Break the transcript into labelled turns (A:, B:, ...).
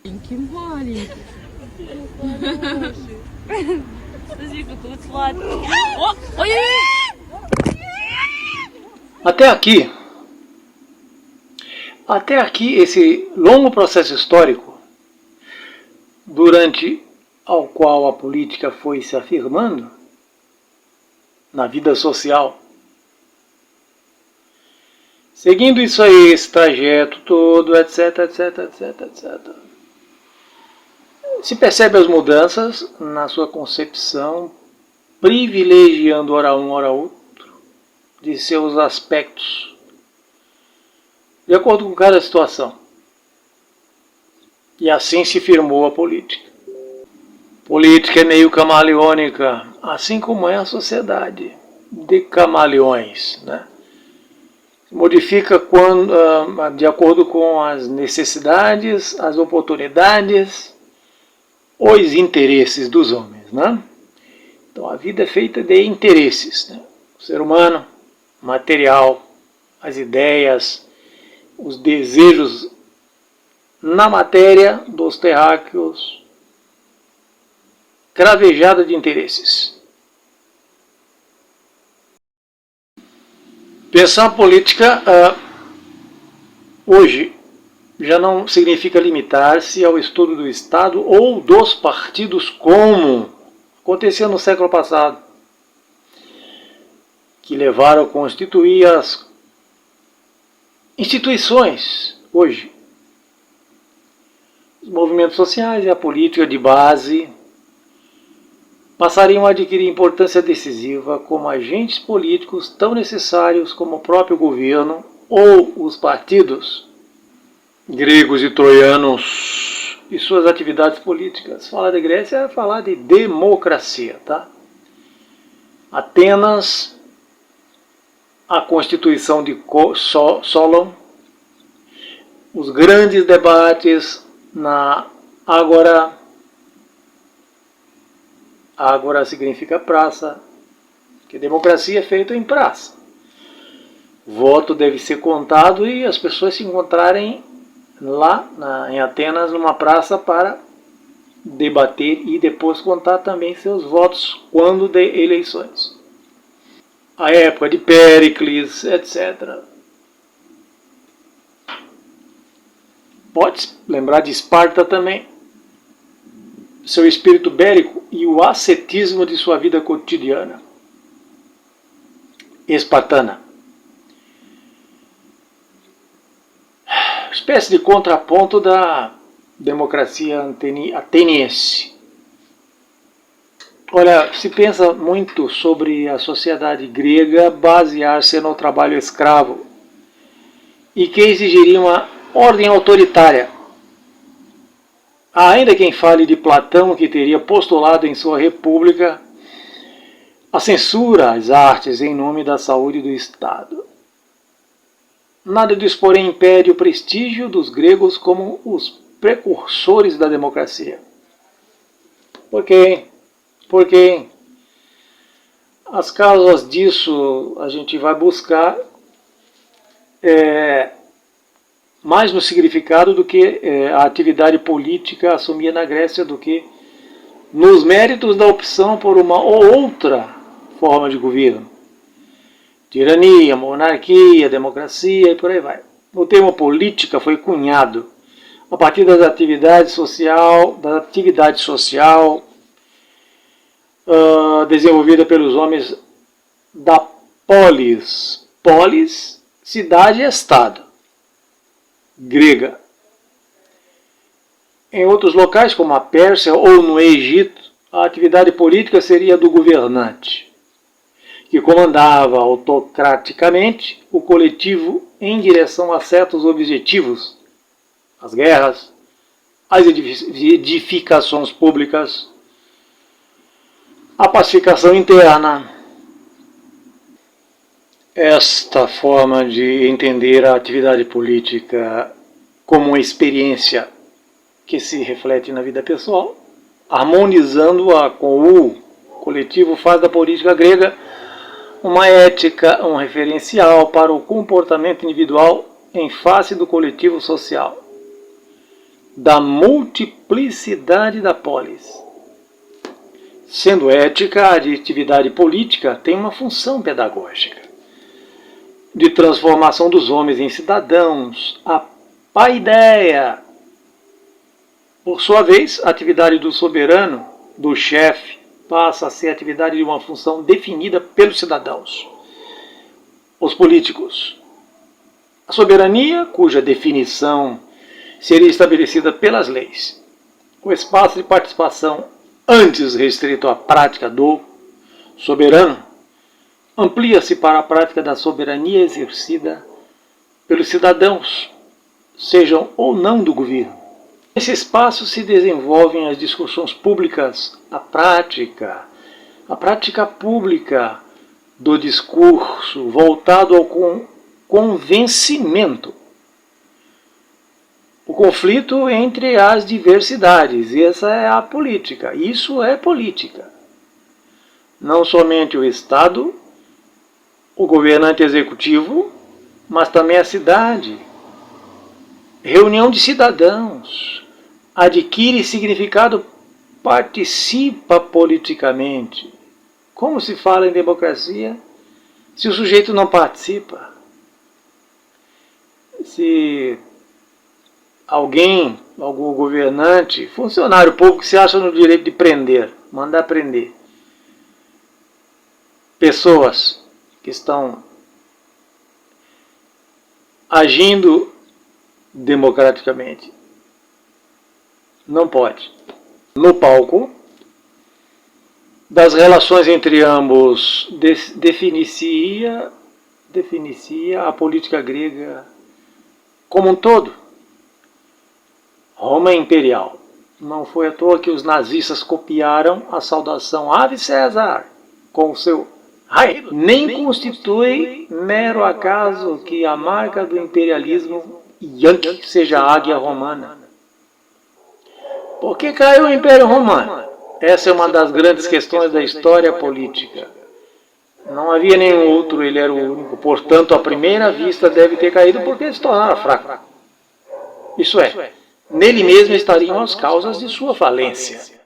A: Маленький, маленький.
B: Смотри, какой сладкий. О, ой-ой-ой!
C: Até aqui esse longo processo histórico, durante ao qual a política foi se afirmando na vida social. Seguindo isso aí, esse trajeto todo, etc, etc, etc, etc. Se percebe as mudanças na sua concepção, privilegiando ora um, ora outro, de seus aspectos, de acordo com cada situação. E assim se firmou a política. Política é meio camaleônica, assim como é a sociedade, de camaleões, né? Modifica quando, de acordo com as necessidades, as oportunidades, os interesses dos homens, né? Então a vida é feita de interesses, né? O ser humano, o material, as ideias, os desejos na matéria dos terráqueos, cravejada de interesses. Pensar política hoje já não significa limitar-se ao estudo do Estado ou dos partidos, como acontecia no século passado, que levaram a constituir as instituições hoje. Os movimentos sociais e a política de base passariam a adquirir importância decisiva como agentes políticos tão necessários como o próprio governo ou os partidos gregos e troianos e suas atividades políticas. Falar de Grécia é falar de democracia, tá? Atenas, a Constituição de Solon, os grandes debates na Ágora. Ágora significa praça, porque democracia é feita em praça. O voto deve ser contado e as pessoas se encontrarem lá em Atenas, numa praça, para debater e depois contar também seus votos quando de eleições. A época de Péricles, etc. Pode lembrar de Esparta também. Seu espírito bélico e o ascetismo de sua vida cotidiana espartana. Espécie de contraponto da democracia ateniense. Olha, se pensa muito sobre a sociedade grega basear-se no trabalho escravo e que exigiria uma ordem autoritária. Há ainda quem fale de Platão, que teria postulado em sua república a censura às artes em nome da saúde do Estado. Nada disso, porém, impede o prestígio dos gregos como os precursores da democracia. Por quê? Porque as causas disso a gente vai buscar mais no significado do que a atividade política assumia na Grécia, do que nos méritos da opção por uma ou outra forma de governo. Tirania, monarquia, democracia e por aí vai. O termo política foi cunhado a partir da atividade social desenvolvida pelos homens da polis. Polis, cidade e estado grega. Em outros locais, como a Pérsia ou no Egito, a atividade política seria do governante, que comandava autocraticamente o coletivo em direção a certos objetivos: as guerras, as edificações públicas, a pacificação interna. Esta forma de entender a atividade política como uma experiência que se reflete na vida pessoal, harmonizando-a com o coletivo, faz da política grega uma ética, um referencial para o comportamento individual em face do coletivo social. da multiplicidade da polis. Sendo ética, a atividade política tem uma função pedagógica de transformação dos homens em cidadãos. A paideia, por sua vez, a atividade do soberano, do chefe, passa a ser a atividade de uma função definida pelos cidadãos, os políticos. A soberania, cuja definição seria estabelecida pelas leis. O espaço de participação, antes restrito à prática do soberano, amplia-se para a prática da soberania exercida pelos cidadãos, sejam ou não do governo. Nesse espaço se desenvolvem as discussões públicas, a prática pública do discurso voltado ao convencimento. O conflito entre as diversidades, e essa é a política. Isso é política. Não somente o Estado, o governante executivo, mas também a cidade. Reunião de cidadãos, adquire significado, participa politicamente. Como se fala em democracia se o sujeito não participa? Se alguém, algum governante, funcionário público se acha no direito de prender, mandar prender pessoas que estão agindo democraticamente. Não pode. No palco das relações entre ambos definia a política grega como um todo. Roma imperial. Não foi à toa que os nazistas copiaram a saudação Ave César com o seu rei. Nem constitui mero acaso que a marca do imperialismo Yankee seja a águia romana. Por que caiu o Império Romano? Essa é uma das grandes questões da história política. Não havia nenhum outro, ele era o único. Portanto, à primeira vista deve ter caído porque se tornara fraco. Isso é, nele mesmo estariam as causas de sua falência.